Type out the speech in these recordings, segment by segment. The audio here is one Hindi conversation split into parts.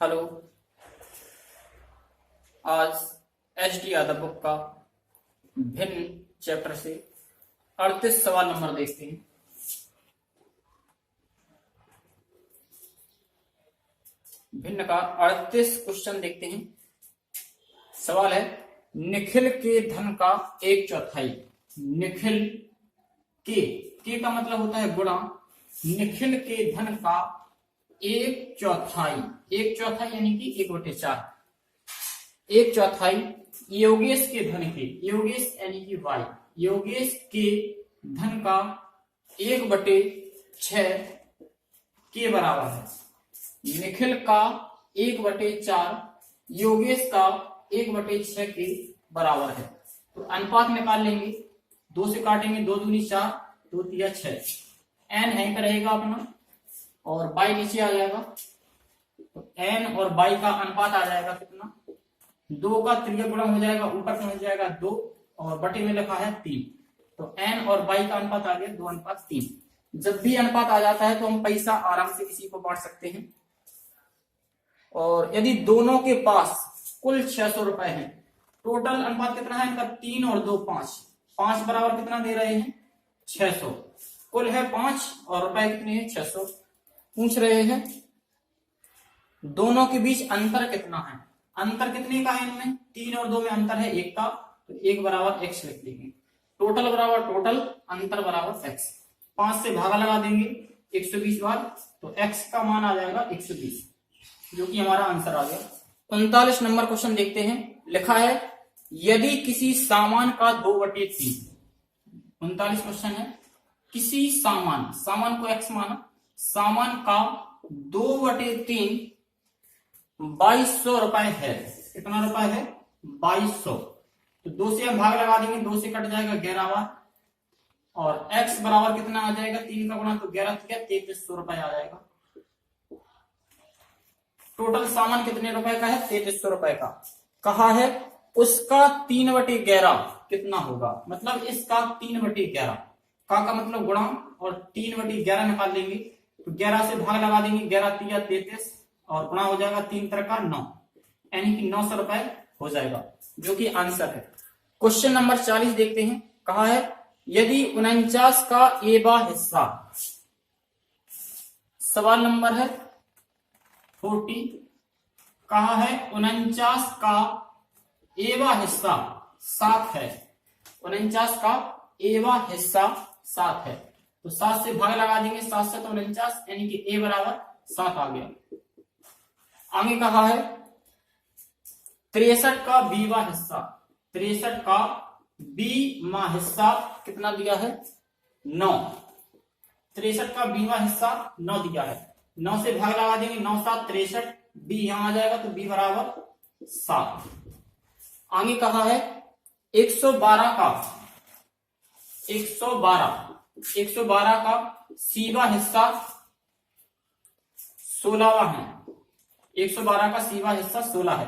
हेलो। आज एच.डी. यादव बुक का भिन्न चैप्टर से 38 सवाल नंबर देखते हैं। भिन्न का 38 क्वेश्चन देखते हैं। सवाल है, निखिल के धन का 1/4। निखिल के का मतलब होता है गुणा। निखिल के धन का 1/4, 1/4 यानी कि 1/4, 1/4 योगेश के धन के, योगेश यानी कि वाई, योगेश के धन का 1/6 के बराबर है। निखिल का 1/4 योगेश का 1/6 के बराबर है। तो अनुपात निकाल लेंगे, 2 से काटेंगे, 2 दूनी 4, 2 तिया 6। एन यहीं पर रहेगा अपना और बाई नीचे आ जाएगा। तो एन और बाई का अनुपात आ जाएगा कितना, 2 का त्रिज्या गुणा हो जाएगा, ऊपर पहुंच जाएगा 2 और बटे में लिखा है 3। तो एन और बाई का अनुपात आ गया 2:3। जब भी अनुपात आ जाता है तो हम पैसा आराम से किसी को बांट सकते हैं। और यदि दोनों के पास कुल 600 रुपए हैं, टोटल अनुपात कितना है इनका, 3 और 2 5, 5 बराबर कितना दे रहे हैं 600। कुल है 5 और रुपए कितने हैं 600। पूछ रहे हैं दोनों के बीच अंतर कितना है। अंतर कितने का है इनमें, 3 और 2 में अंतर है 1 का, तो 1 बराबर x लिख देंगे। टोटल बराबर टोटल, अंतर बराबर x। 5 से भागा लगा देंगे 120 बार, तो x का मान आ जाएगा 120, जो कि हमारा आंसर आ गया। 39 नंबर क्वेश्चन देखते हैं। लिखा है, यदि किसी सामान का 2/3, 39 क्वेश्चन है, किसी सामान को x माना, सामान का 2/3 2200 रुपए है। कितना रुपए है 2200। तो 2 से हम भाग लगा देंगे, 2 से कट जाएगा 11 बार, और x बराबर कितना आ जाएगा, 3 का गुणा, तो 11 क्या 3300 रुपए आ जाएगा। टोटल सामान कितने रुपए का है 3300 रुपए का। कहा है उसका 3/11 कितना होगा, मतलब इसका 3/11 का मतलब गुणा, और 3/11 निकाल लेंगे, तो 11 से भाग लगा देंगे, 11 तिया 33 और गुणा हो जाएगा 3 3 9, यानी कि 900 रुपए हो जाएगा, जो कि आंसर है। क्वेश्चन नंबर 40 देखते हैं। कहा है, यदि 49 का एवा हिस्सा, सवाल नंबर है 40। कहा है 49 का एवा हिस्सा 7 है। 49 का एवा हिस्सा 7 है, तो 7 से भाग लगा देंगे, 7 से 49, यानी कि ए बराबर 7 आ गया। आगे कहा है 63 का 20वां हिस्सा, 63 का 20वां हिस्सा कितना दिया है 9। 63 का 20वां हिस्सा 9 दिया है, 9 से भाग लगा देंगे, 9 7 63, बी यहां आ जाएगा, तो बी बराबर 7। आगे कहा है 112 का 112 का सीवा हिस्सा 16वां है। 112 का सीवा हिस्सा 16 है,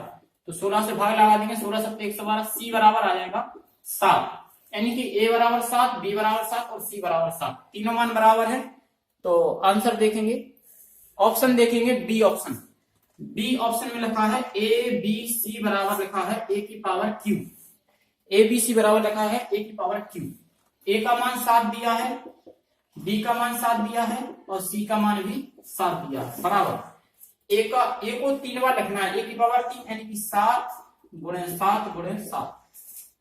तो 16 से भाग लगा देंगे, 16 7 112, सी बराबर आ जाएगा 7, यानी कि ए बराबर 7, बी बराबर 7 और सी बराबर 7, तीनों मान बराबर है। तो आंसर देखेंगे, ऑप्शन देखेंगे, बी ऑप्शन। बी ऑप्शन में लिखा है ए बी सी बराबर लिखा है ए की power Q, A B C बराबर लिखा है ए की पावर क्यू। ए का मान 7 दिया है, बी का मान 7 दिया है, और सी का मान भी 7 दिया है, बराबर। ए को 3 बार लिखना है, ए की पावर 3, यानी कि 7 गुणे 7 गुणे 7।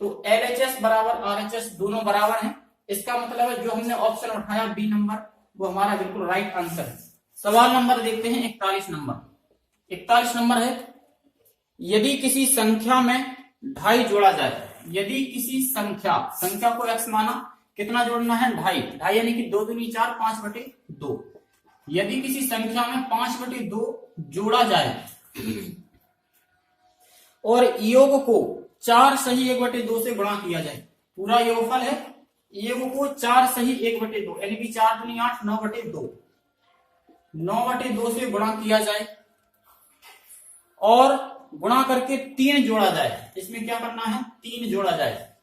तो LHS बराबर RHS दोनों बराबर हैं। इसका मतलब है जो हमने ऑप्शन उठाया बी नंबर, वो हमारा बिल्कुल राइट आंसर है। सवाल नंबर देखते हैं 41 नंबर। 41 नंबर है, यदि किसी संख्या में 2.5 जोड़ा जाए, यदि किसी संख्या को x माना, कितना जोड़ना है 2.5, यानी कि 2 दूनी 4, 5/2। यदि किसी संख्या में 5/2 जोड़ा जाए और योग को 4 सही 1/2 से गुणा किया जाए, पूरा योगफल है, योग को 4 सही 1/2, यानी कि 4 दूनी 8, 9/2, 9/2 से गुणा किया जाए, और गुणा करके 3 जोड़ा जाए। इसमें क्या करना है 3 जोड़ा जाए,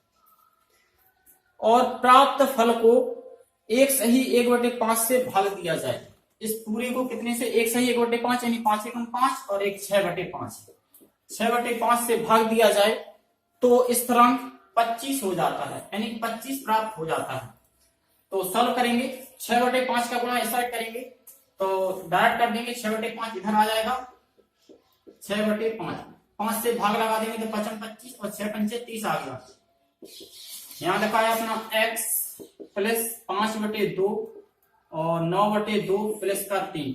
और प्राप्त फल को 1 सही 1/5 से भाग दिया जाए। इस पूरे को कितने से, एक सही 1/5 यानी 5 एकम 5 और एक 6/5, 6/5 से भाग दिया जाए तो स्थिरांक 25 हो जाता है, यानी 25 प्राप्त हो जाता है। तो सॉल्व करेंगे, 6/5 का गुणा इस साइड करेंगे तो डायरेक्ट कर देंगे, 6/5 इधर आ जाएगा, 6/5, 5 से भाग लगा देंगे तो 5 25 और 6 पंचे 30 आ गया। यहाँ लिखा है अपना x प्लस 5/2 और 9/2 प्लस का 3,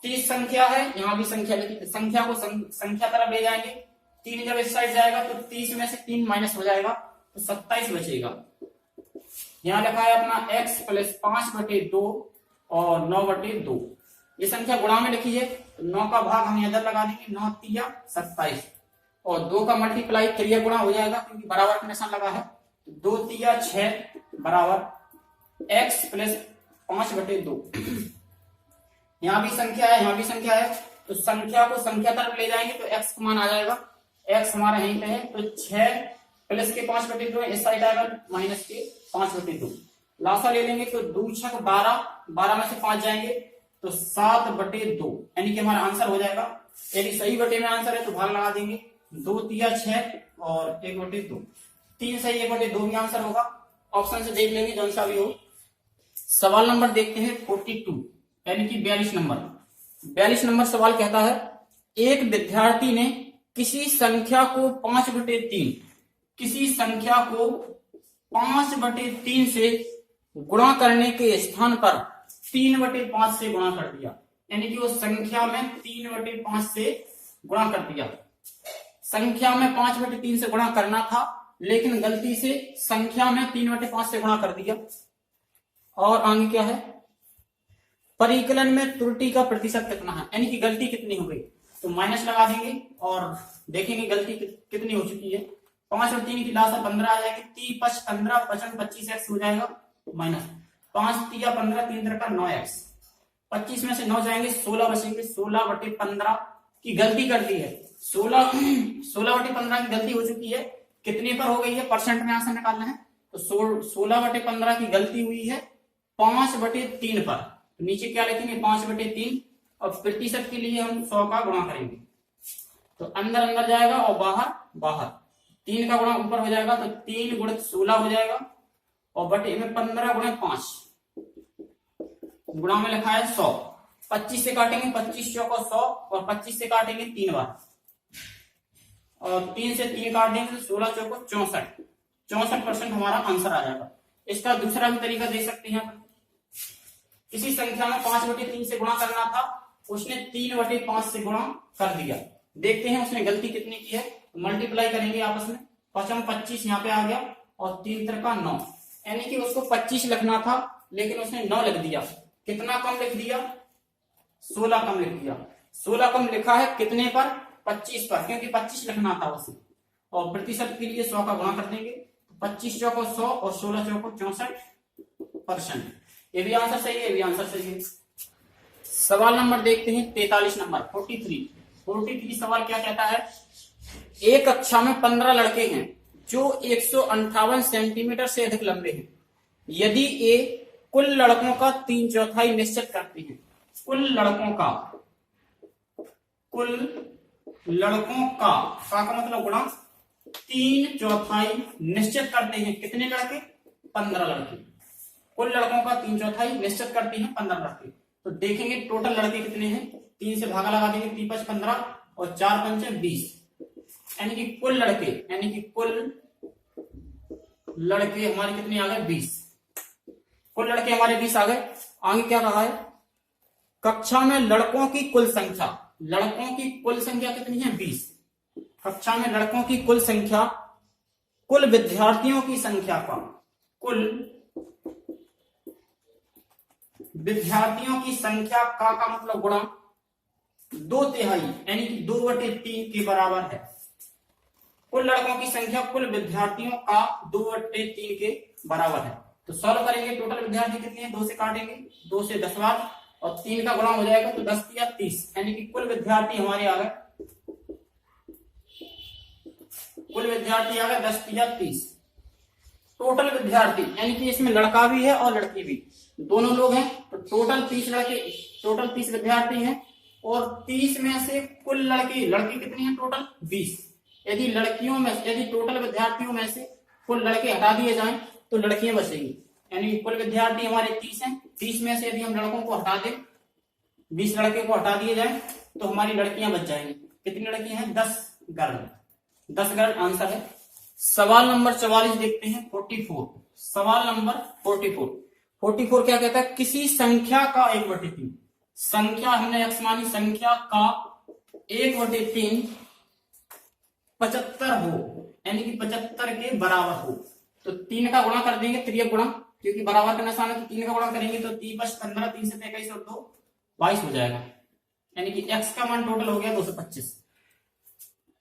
30 संख्या है, यहाँ भी संख्या लिखी, संख्या को संख्या तरफ ले जाएंगे, 3 जब इस साइड जाएगा तो 30 में से 3 माइनस हो जाएगा तो 27 बचेगा। यहाँ लिखा है अपना x प्लस 5/2 और 9/2, ये संख्या गुणा में लिखी है तो 9 का भाग हम इधर लगा देंगे, 9 3 27 और 2 का मल्टीप्लाई 3 गुणा हो जाएगा क्योंकि बराबर का निशान लगा है, 2 3 6 बराबर x प्लस 5/2। यहाँ भी संख्या है, यहाँ भी संख्या है, तो संख्या को संख्या तरफ ले जाएंगे तो x का मान आ जाएगा, x हमारा यहीं पे है तो 6 प्लस के 5/2 इस साइड आएगा माइनस के 5/2, लासा ले लेंगे तो 2 6 12, 12 में से 5 जाएंगे तो 7/2, यानी कि हमारा आंसर हो जाएगा, यदि सही बटे में आंसर है तो भाग लगा देंगे, 2 3 6 और 1/2, 3 सही 1/2 भी आंसर होगा। ऑप्शन से देख लेंगे जौन सा भी हो। सवाल नंबर देखते हैं 42 यानी कि 42 नंबर। 42 नंबर सवाल कहता है, एक विद्यार्थी ने किसी संख्या को 5/3, किसी संख्या को 5/3 से गुणा करने के स्थान पर 3/5 से गुणा कर दिया, यानी कि वो संख्या में 3/5 से गुणा कर दिया। संख्या में 5/3 से गुणा करना था लेकिन गलती से संख्या में 3/5 से गुणा कर दिया। और आगे क्या है, परिकलन में त्रुटि का प्रतिशत कितना है, यानी कि गलती कितनी हो गई, तो माइनस लगा देंगे और देखेंगे गलती कितनी हो चुकी है। 5 और 3 की लासा 15 आ जाएगी, 30 5 15 55 25x हो जाएगा माइनस 5 3 15 3 3 का 9x, 25 में से 9 जाएंगे 16 बचेंगे, 16/15 की गलती कर दी है, 16/15 की गलती हो चुकी है, कितने पर हो गई है, परसेंट में आंसर निकालना है तो 16/15 की गलती हुई है 5/3 पर, तो नीचे क्या लिखेंगे 5/3 और प्रतिशत के लिए हम 100 का गुणा करेंगे तो अंदर अंदर जाएगा और बाहर बाहर, 3 का गुणा ऊपर हो जाएगा तो 3 गुणित 16 हो जाएगा और बटे में 15 गुणित 5, गुणा में लिखा है 100, 25 से काटेंगे 25 चौको 100 और 25 से काटेंगे 3 बार और 3 से 3 काट देंगे तो 16 चौको 64, 64% हमारा आंसर आ जाएगा। इसका दूसरा भी तरीका देख सकते हैं, किसी संख्या में 5/3 से गुणा करना था, उसने 3/5 से गुणा कर दिया, देखते हैं उसने गलती कितनी की है, मल्टीप्लाई करेंगे आपस में, 5 25 यहाँ पे आ गया और 3 3 का 9, यानी कि उसको 25 लिखना था लेकिन उसने 9 लिख दिया, कितना कम लिख दिया, 16 कम लिख दिया। 16 कम लिखा है कितने पर, 25 पर, क्योंकि 25 लिखना था उसे, और प्रतिशत के लिए 100 का गुणा कर देंगे, 25 चौको 100 और 16 चौको 64%। ये भी आंसर सही है, ये भी आंसर सही है। सवाल नंबर देखते हैं 43 नंबर 43 सवाल क्या कहता है, एक कक्षा में 15 लड़के हैं जो 158 सेंटीमीटर से अधिक लंबे हैं, यदि ए कुल लड़कों का 3/4 निश्चित करते हैं, कुल लड़कों का मतलब गुणा 3/4 निश्चित करते हैं, कितने लड़के, 15 लड़के, कुल लड़कों का 3/4 निश्चित करते हैं 15 लड़के, तो देखेंगे टोटल लड़के कितने हैं, 3 से भागा लगा देंगे, 3 5 15 और 4 5 20, यानी कि कुल लड़के हमारे कितने आ गए, 20, कुल लड़के हमारे 20 आ गए। आगे क्या कहा है, कक्षा में लड़कों की कुल संख्या कितनी है, 20, कक्षा में लड़कों की कुल संख्या कुल विद्यार्थियों की संख्या का मतलब गुणा 2/3 यानी कि 2/3 के बराबर है, कुल लड़कों की संख्या कुल विद्यार्थियों का 2/3 के बराबर है। तो सॉल्व करेंगे, टोटल विद्यार्थी कितने हैं, 2 से काटेंगे, 2 से 10 बार और 3 का गुणा हो जाएगा तो 10 या 30, यानी कि कुल विद्यार्थी हमारे आ गए, 10 या 30 टोटल विद्यार्थी, यानी कि इसमें लड़का भी है और लड़की भी, दोनों लोग हैं तो टोटल 30 लड़के, टोटल 30 विद्यार्थी हैं और 30 में से कुल लड़की कितनी है? टोटल 20। यदि टोटल विद्यार्थियों में से कुल लड़के हटा दिए जाएं तो लड़कियां बचेंगी। यानी कुल विद्यार्थी हमारे 30 हैं, 30 में से यदि हम लड़कों को हटा दें, 20 लड़के को हटा दिए जाए तो हमारी लड़कियां बच जाएंगी। कितनी लड़कियां हैं? 10 गर्ल। 10 गर्ल आंसर है। सवाल नंबर 44 देखते हैं, 44। सवाल नंबर 44। 44 क्या कहता है? किसी संख्या का 1/3, संख्या हमने x मानी, संख्या का 1/3 75 हो, यानी कि 75 के बराबर हो। तो 3 का गुणा कर देंगे, त्रियक गुणा, क्योंकि बराबर का निशान है तो 3 का गुणा करेंगे तो 3 + 15, 3 से 21 और 2 22 हो जाएगा। यानी कि x का मान टोटल हो गया 225।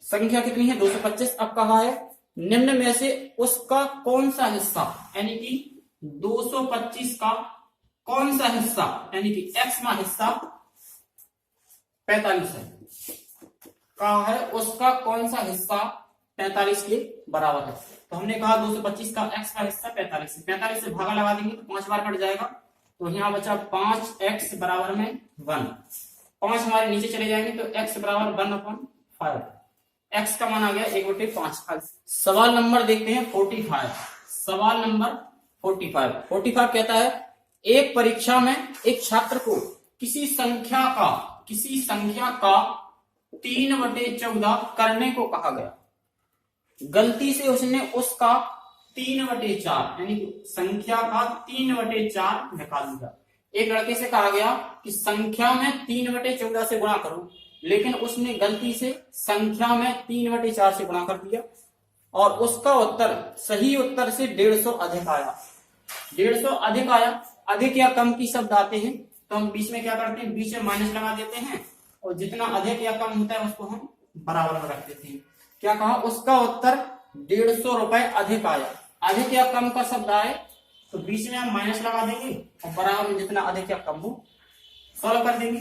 संख्या कितनी है? 225। अब कहा है निम्न में से उसका कौन सा हिस्सा, यानी कि 225 का कौन सा हिस्सा, यानी कि x में हिस्सा 45 है, कहा है उसका कौन सा हिस्सा 45 के बराबर है। तो हमने कहा 225 का x का हिस्सा 45 है, 45 से भागा लगा देंगे तो 5 बार कट जाएगा, तो यहाँ बचा 5x बराबर में 1। 5 हमारे नीचे चले जाएंगे तो x बराबर 1/5। x का मान आ गया 1/5। सवाल नंबर देखते हैं 45। सवाल नंबर 45। 45 कहता है एक परीक्षा में एक छात्र को किसी संख्या का 3/14 करने को कहा गया। गलती से उसने उसका 3/4 यानी संख्या का 3/4 निकाल दिया। एक लड़के से कहा गया कि संख्या में 3/14 से गुणा करो, लेकिन उसने गलती से संख्या में 3/4 से गुणा कर दिया और उसका उत्तर सही उत्तर से 150 अधिक आया। 150 अधिक आया। अधिक या कम की शब्द आते हैं तो हम बीच में क्या करते हैं? बीच में माइनस लगा देते हैं और जितना अधिक या कम होता है उसको हम बराबर में रख देते हैं। क्या कहा? उसका उत्तर 150 रुपए अधिक आया। अधिक या कम का शब्द आए तो बीच में हम माइनस लगा देंगे और बराबर में जितना अधिक या कम हो सॉल्व कर देंगे।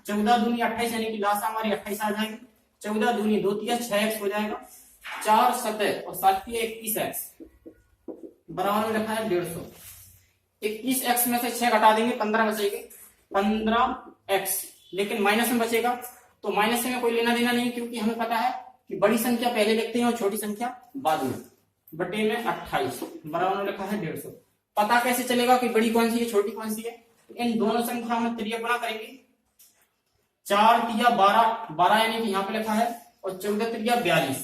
14 दूनी 28 यानी कि लासा हमारी 28 आ जाएगी। 14 दूनी 2 तिया 6x हो जाएगा। 4 7 और 7 21x बराबर में रखा है 150। 21x में से 6 घटा देंगे 15 बचेंगे, 15x, लेकिन माइनस में बचेगा तो माइनस से में कोई लेना देना नहीं, क्योंकि हमें पता है कि बड़ी संख्या पहले लिखते हैं और छोटी संख्या बाद में। बटे में 28 बराबर में लिखा है 150। पता कैसे चलेगा कि बड़ी कौन सी है छोटी कौन सी है? इन दोनों संख्याओं में त्रियक गुणा करेंगे। 4 तिया 12 यानी कि यहाँ पे लिखा है, और 14 तिया 42।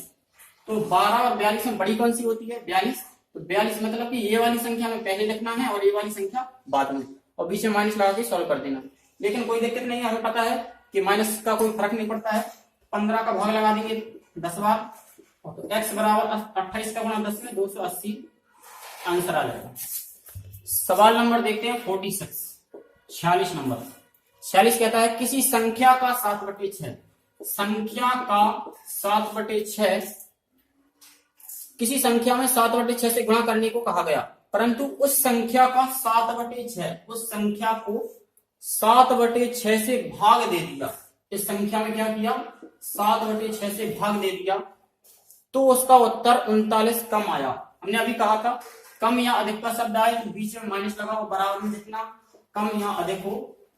तो 12 और 42 में बड़ी कौन सी होती है? 42। तो 42 मतलब कि ये वाली संख्या में पहले लिखना है और ये वाली संख्या बाद में, और बीच में माइनस लगा के सॉल्व कर देना। लेकिन कोई दिक्कत नहीं है, हमें पता है कि माइनस का कोई फर्क नहीं पड़ता है। 15 का भाग लगा देंगे 10 बार, तो x बराबर 28 का गुणा 10 में 280 आंसर आ जाएगा। सवाल नंबर देखते हैं 46। 46 नंबर। 46 कहता है किसी संख्या का 7/6, संख्या का 7/6, किसी संख्या में 7/6 से गुणा करने को कहा गया, परंतु उस संख्या का 7/6, उस संख्या को 7/6 से भाग दे दिया। इस संख्या में क्या किया? 7/6 से भाग दे दिया, तो उसका उत्तर 39 कम आया। हमने अभी कहा था कम या अधिक का शब्द आए तो बीच में माइनस लगाओ, बराबर में जितना कम या अधिक हो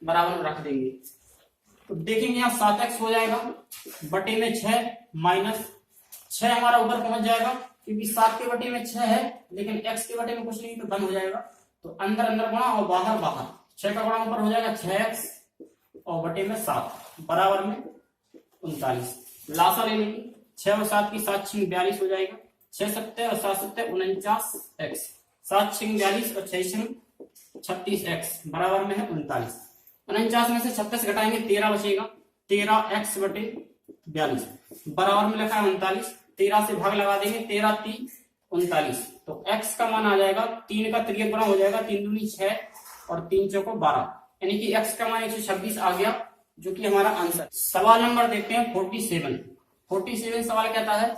बराबर में रख देंगे। तो देखेंगे यहाँ 7x हो जाएगा, बटे में 6 माइनस 6 हमारा ऊपर पहुंच जाएगा, क्योंकि 7 के बटे में 6 है लेकिन x के बटे में कुछ नहीं तो बंद हो जाएगा। तो अंदर अंदर गुणा और बाहर बाहर, 6 का गुणा ऊपर हो जाएगा 6x और बटे में 7 बराबर में 39। लासा ले लेंगे, 6 और 7 की 7 6 42 हो जाएगा। 6 7 और 7 7 49x, 7 6 42 और 6 6 36x बराबर में है 39। 49 में से 36 घटाएंगे 13 बचेगा, 13x बटे 42 बराबर में लिखा है 39। 13 से भाग लगा देंगे, 13 3 39, तो x का मान आ जाएगा 3 का त्रियक गुणा हो जाएगा, 3 दूनी 6 और 3 चौको 12, यानी कि x का मान 126 आ गया, जो कि हमारा आंसर। सवाल नंबर देखते हैं 47। 47 सवाल कहता है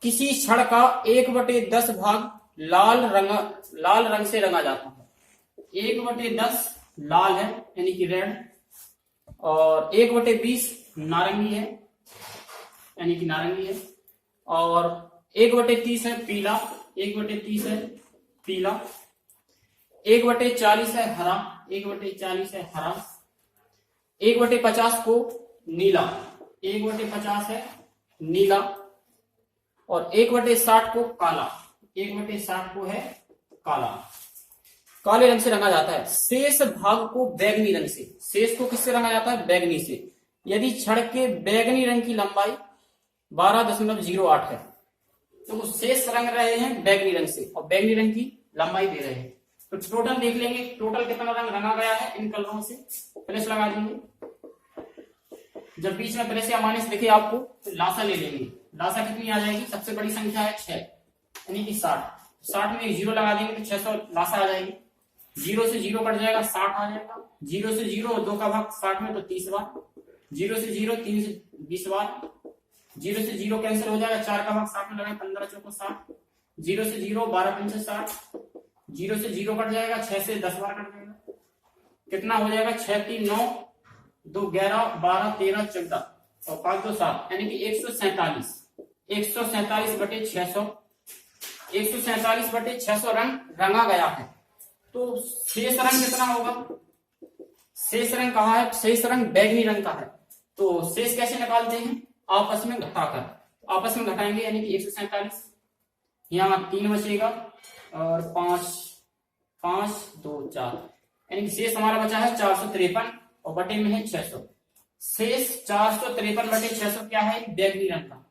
किसी क्षण का 1/10 भाग लाल रंग से रंगा जाता है। 1/10 लाल है यानी कि रेड, और 1/20 नारंगी है यानी कि नारंगी है, और 1/30 है पीला, 1/30 है पीला, 1/40 है हरा, 1/40 है हरा, 1/50 को नीला, 1/50 है नीला, और 1/60 को काला, 1/60 को है काला। काले रंग से रंगा जाता है। शेष भाग को बैगनी रंग से, शेष को किससे रंगा जाता है? बैगनी से। यदि छड़ के बैगनी रंग की लंबाई 12.08 है तो शेष रंग रहे हैं बैगनी रंग से और बैगनी रंग की लंबाई दे रहे हैं। तो टोटल देख लेंगे, टोटल कितना रंग रंगा गया है इन कलरों से। प्लस लगा देंगे, जब बीच में प्लस या माइनस दिखे आपको तो लासा ले लेंगे। लासा कितनी आ जाएगी? सबसे बड़ी संख्या है 6 यानी कि 60। 60 में एक 0 लगा देंगे तो 600 लासा आ जाएगी। 0 से 0 कट जाएगा, 60 आ जाएगा। 0 से 0 2 का भाग 60 में तो 30 बार। 0 से 0 3 से 20 बार। 0 से 0 कैंसिल हो जाएगा, 4 का भाग 60 में लगाए, 15 चौको 60। 0 से 0 12 5 से 60। 0 से 0 कट जाएगा, 6 से 10 बार कट जाएगा। कितना हो जाएगा? 6 3 9 2 11 12 13 14 और 5 2 7 यानी कि 147। 147/600, 147/600 रंग रंगा गया है। तो शेष रंग कितना होगा? शेष रंग कहा है? शेष रंग बैगनी रंग का है। तो शेष कैसे निकालते हैं? आपस में घटाकर, आपस में घटाएंगे यानी कि 147, यहाँ 3 बचेगा और 5 5 2 4 यानी कि शेष हमारा बचा है 453 और बटे में है 600। शेष 453/600 क्या है? बैगनी रंग का।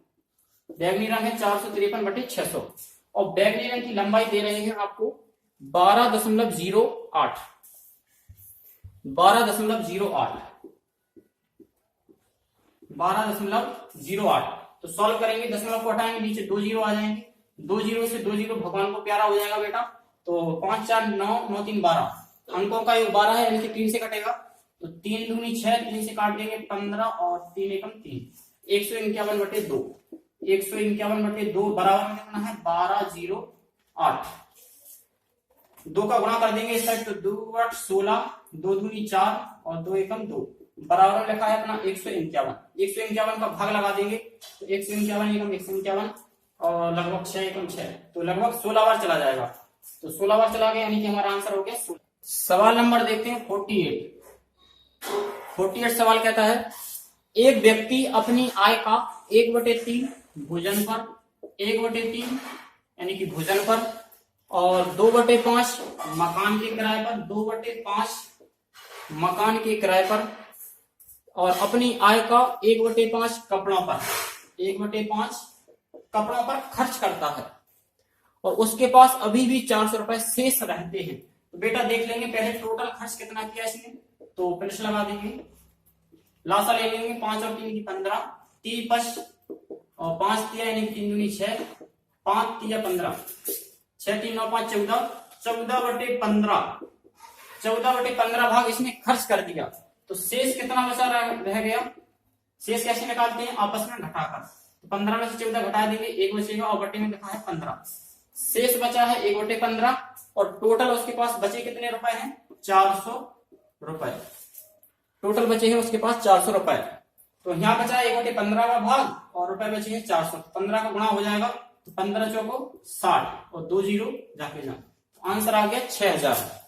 बैगनी रंग है 453/600 और बैगनी रंग की लंबाई दे रहे हैं आपको 12.08। 12.08 तो सॉल्व करेंगे, दशमलव को हटाएंगे, नीचे 2 0 आ जाएंगे। 2 0 से 2 0 भगवान को प्यारा हो जाएगा बेटा। तो 5 4 9 9 3 12 अंकों का योग 12 है यानी कि 3 से कटेगा तो 3 दूनी 6, 3 से काट देंगे 15 और 3 एकम 3। 151/2, 151/2 बराबर में कितना है? 1208। 2 का गुणा कर देंगे इस साइड तो 2 8 16, 2 दूनी 4 और 2 एकम 2 बराबर में लिखा है अपना 151। 151 का भाग लगा देंगे तो 151 एकम 151 और लगभग 6 एकम 6 तो लगभग 16 बार चला जाएगा। तो 16 बार चला गया यानी कि हमारा आंसर हो गया 16। सवाल नंबर देखते हैं 48 सवाल कहता है एक व्यक्ति अपनी आय का 1/3 भोजन पर, 1/3 यानी कि भोजन पर और 2/5 मकान के किराए पर, 2/5 मकान के किराए पर और अपनी आय का 1/5 कपड़ों पर, 1/5 कपड़ों पर खर्च करता है और उसके पास अभी भी 400 रुपए शेष रहते हैं। तो बेटा देख लेंगे पहले टोटल खर्च कितना किया इसने, तो प्लस लगा देंगे, लासा ले लेंगे 5 और 3 की 15, 3 5 और 5 दिया यानी 3 दूनी 6, 5 दिया 15, 6 3 9 5 14, 14/15, 14/15 भाग इसने खर्च कर दिया। तो शेष कितना बचा रह गया? शेष कैसे निकालते हैं? आपस में घटाकर। तो 15 में से 14 घटा देंगे, 1 बचेगा और बटे में लिखा है 15। शेष बचा है 1/15 और टोटल उसके पास बचे कितने रुपए हैं? 400 रुपए। टोटल बचे हैं उसके पास 400 रुपए। तो यहाँ बचा 1/15 का भाग और रुपए बचे हैं 400। 15 का गुणा हो जाएगा तो 15 चौको 60 और 2 0 जाके आंसर आ गया 6000।